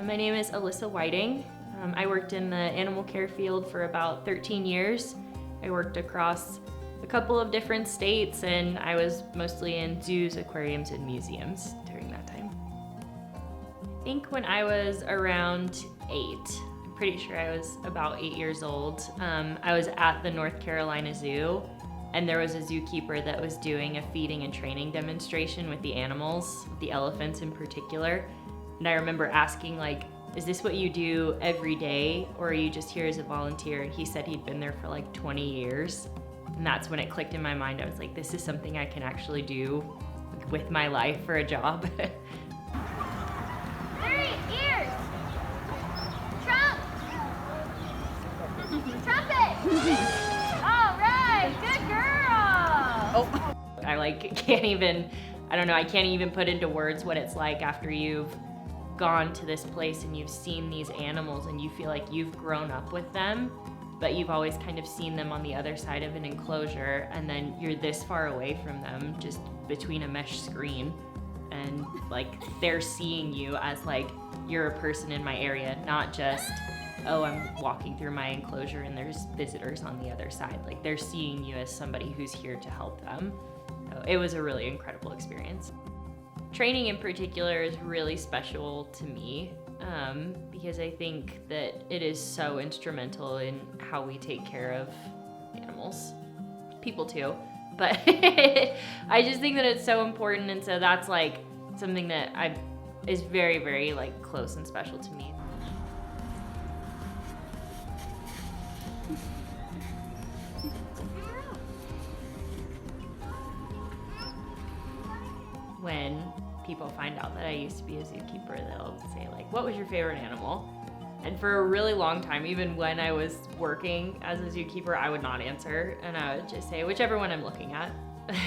My name is Alyssa Whiting. I worked in the animal care field for about 13 years. I worked across a couple of different states, and I was mostly in zoos, aquariums, and museums during that time. I think when I was around 8, I'm pretty sure I was about 8 years old, I was at the North Carolina Zoo, and there was a zookeeper that was doing a feeding and training demonstration with the animals, the elephants in particular. And I remember asking, like, is this what you do every day, or are you just here as a volunteer? And he said he'd been there for like 20 years. And that's when it clicked in my mind. I was like, this is something I can actually do with my life for a job. 3 ears! Trump! Trumpet! All right, good girl! Oh. I can't even put into words what it's like after you've gone to this place and you've seen these animals and you feel like you've grown up with them, but you've always kind of seen them on the other side of an enclosure, and then you're this far away from them, just between a mesh screen, and like they're seeing you as like you're a person in my area, not just, oh, I'm walking through my enclosure and there's visitors on the other side. Like, they're seeing you as somebody who's here to help them. So it was a really incredible experience. Training in particular is really special to me because I think that it is so instrumental in how we take care of animals, people too, but I just think that it's so important, and so that's like something that is very, very like close and special to me. When people find out that I used to be a zookeeper, they'll say like, what was your favorite animal? And for a really long time, even when I was working as a zookeeper, I would not answer, and I would just say whichever one I'm looking at.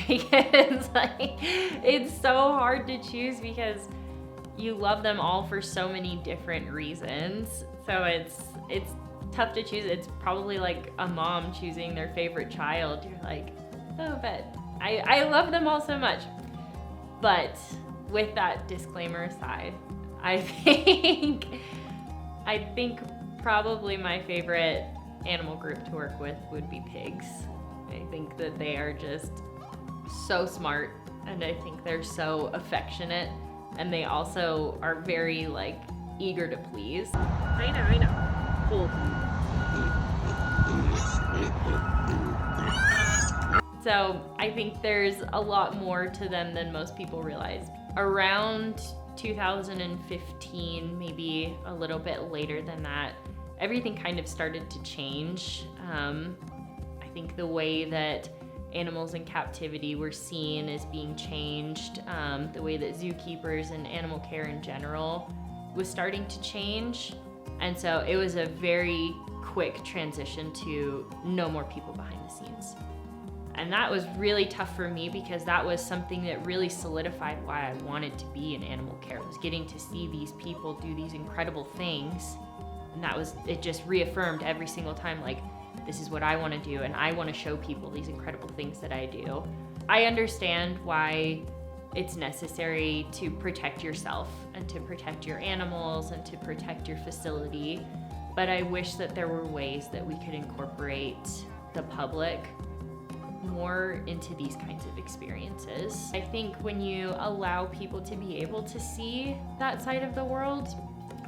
Because like, it's so hard to choose because you love them all for so many different reasons. So it's tough to choose. It's probably like a mom choosing their favorite child. You're like, oh, but I love them all so much. But with that disclaimer aside, I think probably my favorite animal group to work with would be pigs. I think that they are just so smart, and I think they're so affectionate, and they also are very like eager to please. I know. Cool. So I think there's a lot more to them than most people realize. Around 2015, maybe a little bit later than that, everything kind of started to change. I think the way that animals in captivity were seen as being changed, the way that zookeepers and animal care in general was starting to change. And so it was a very quick transition to no more people behind the scenes. And that was really tough for me because that was something that really solidified why I wanted to be in animal care, was getting to see these people do these incredible things. And it just reaffirmed every single time, like, this is what I want to do, and I want to show people these incredible things that I do. I understand why it's necessary to protect yourself and to protect your animals and to protect your facility, but I wish that there were ways that we could incorporate the public more into these kinds of experiences. I think when you allow people to be able to see that side of the world,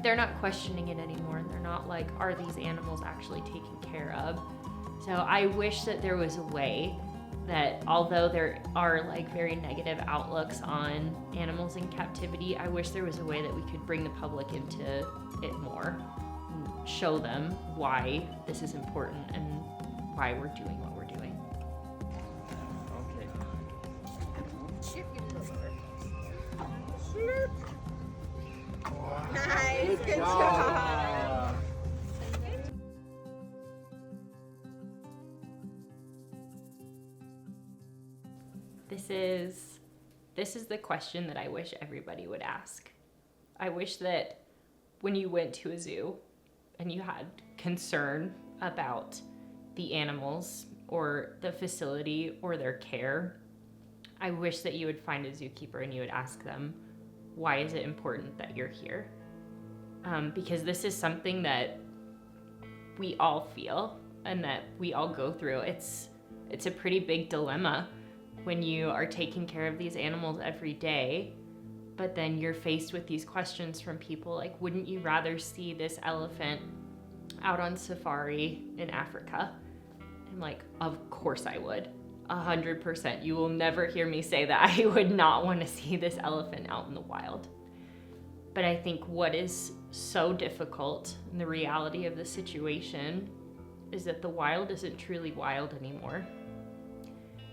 they're not questioning it anymore. They're not like, are these animals actually taken care of? So I wish that there was a way that, although there are like very negative outlooks on animals in captivity, I wish there was a way that we could bring the public into it more and show them why this is important and why we're doing what we're doing. Nice, good job. This is the question that I wish everybody would ask. I wish that when you went to a zoo and you had concern about the animals or the facility or their care, I wish that you would find a zookeeper and you would ask them, why is it important that you're here? because this is something that we all feel and that we all go through. It's a pretty big dilemma when you are taking care of these animals every day, but then you're faced with these questions from people like, wouldn't you rather see this elephant out on safari in Africa? I'm like, of course I would. 100%. You will never hear me say that I would not want to see this elephant out in the wild. But I think what is so difficult in the reality of the situation is that the wild isn't truly wild anymore.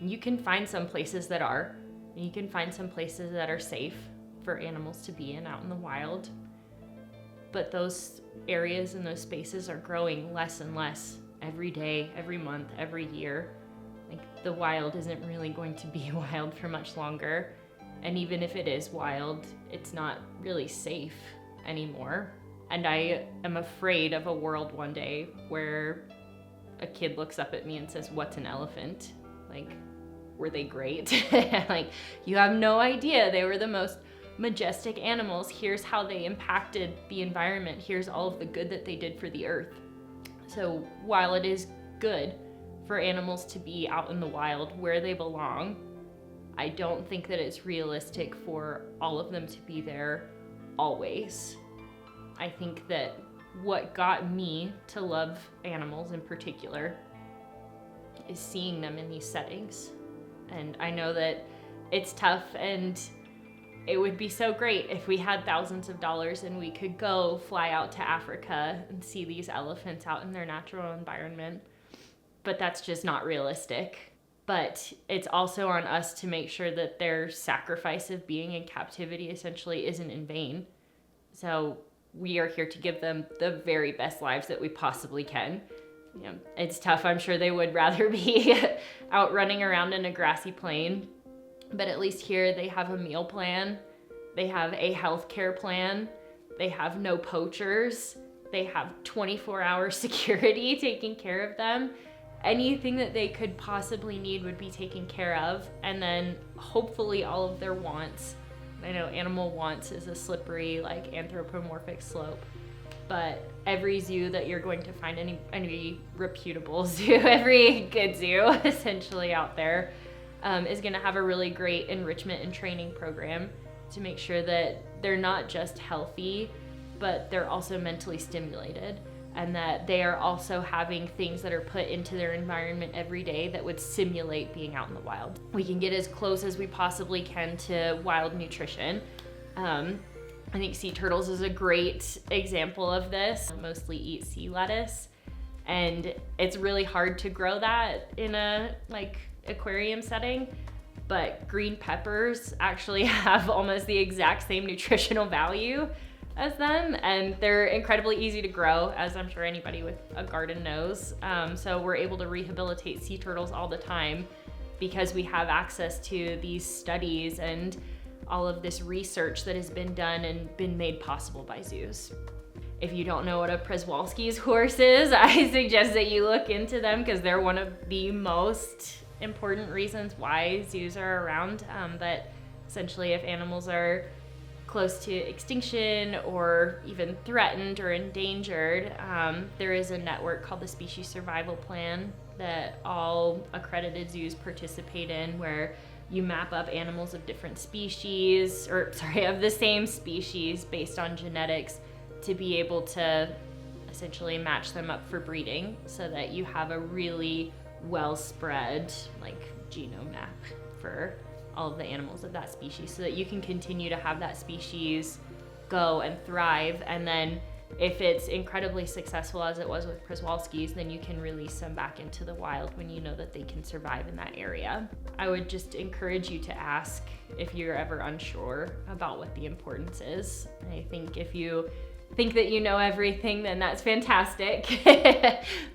You can find some places that are, and you can find some places that are safe for animals to be in out in the wild. But those areas and those spaces are growing less and less every day, every month, every year. Like, the wild isn't really going to be wild for much longer. And even if it is wild, it's not really safe anymore. And I am afraid of a world one day where a kid looks up at me and says, "What's an elephant? Like, were they great?" Like, you have no idea. They were the most majestic animals. Here's how they impacted the environment. Here's all of the good that they did for the earth. So while it is good for animals to be out in the wild where they belong, I don't think that it's realistic for all of them to be there always. I think that what got me to love animals in particular is seeing them in these settings. And I know that it's tough, and it would be so great if we had thousands of dollars and we could go fly out to Africa and see these elephants out in their natural environment. But that's just not realistic. But it's also on us to make sure that their sacrifice of being in captivity essentially isn't in vain. So we are here to give them the very best lives that we possibly can. You know, it's tough. I'm sure they would rather be out running around in a grassy plain. But at least here they have a meal plan. They have a healthcare plan. They have no poachers. They have 24-hour security taking care of them. Anything that they could possibly need would be taken care of. And then hopefully all of their wants. I know animal wants is a slippery, like, anthropomorphic slope. But every zoo that you're going to find, any reputable zoo, every good zoo essentially out there, is going to have a really great enrichment and training program to make sure that they're not just healthy, but they're also mentally stimulated, and that they are also having things that are put into their environment every day that would simulate being out in the wild. We can get as close as we possibly can to wild nutrition. I think sea turtles is a great example of this. Mostly eat sea lettuce, and it's really hard to grow that in a aquarium setting, but green peppers actually have almost the exact same nutritional value as them, and they're incredibly easy to grow, as I'm sure anybody with a garden knows. So we're able to rehabilitate sea turtles all the time because we have access to these studies and all of this research that has been done and been made possible by zoos. If you don't know what a Przewalski's horse is, I suggest that you look into them because they're one of the most important reasons why zoos are around. But essentially, if animals are close to extinction or even threatened or endangered, there is a network called the Species Survival Plan that all accredited zoos participate in, where you map up animals of different species, of the same species based on genetics, to be able to essentially match them up for breeding so that you have a really well spread genome map for all of the animals of that species, so that you can continue to have that species go and thrive. And then if it's incredibly successful, as it was with Przewalski's, then you can release them back into the wild when you know that they can survive in that area. I would just encourage you to ask if you're ever unsure about what the importance is. I think if you think that you know everything, then that's fantastic.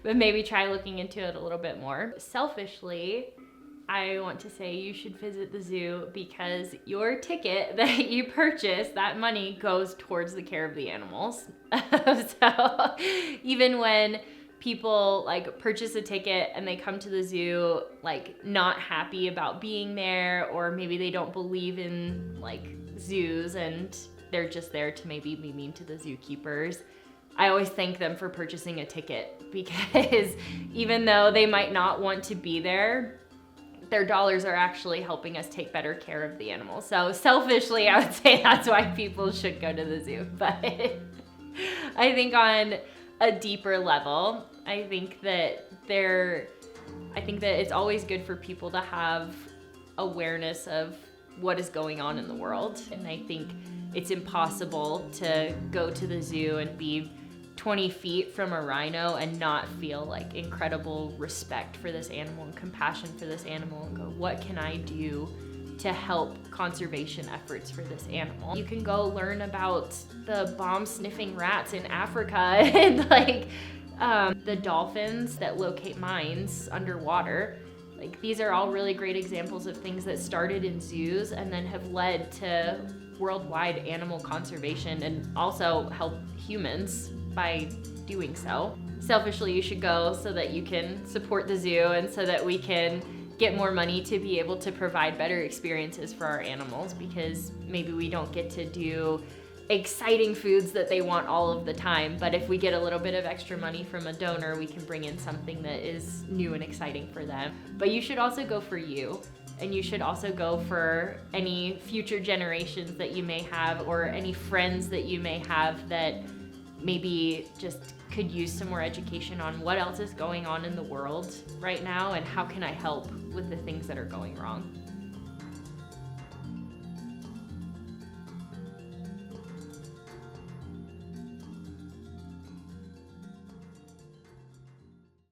But maybe try looking into it a little bit more. Selfishly, I want to say you should visit the zoo because your ticket that you purchase, that money goes towards the care of the animals. So even when people purchase a ticket and they come to the zoo not happy about being there, or maybe they don't believe in zoos and they're just there to maybe be mean to the zookeepers. I always thank them for purchasing a ticket, because even though they might not want to be there, their dollars are actually helping us take better care of the animals. So selfishly, I would say that's why people should go to the zoo. But I think on a deeper level, I think that it's always good for people to have awareness of what is going on in the world. And I think it's impossible to go to the zoo and be 20 feet from a rhino and not feel like incredible respect for this animal and compassion for this animal and go, what can I do to help conservation efforts for this animal? You can go learn about the bomb-sniffing rats in Africa and like the dolphins that locate mines underwater. Like, these are all really great examples of things that started in zoos and then have led to worldwide animal conservation and also help humans by doing so. Selfishly, you should go so that you can support the zoo and so that we can get more money to be able to provide better experiences for our animals, because maybe we don't get to do exciting foods that they want all of the time, but if we get a little bit of extra money from a donor, we can bring in something that is new and exciting for them. But you should also go for you, and you should also go for any future generations that you may have, or any friends that you may have that maybe just could use some more education on what else is going on in the world right now and how can I help with the things that are going wrong.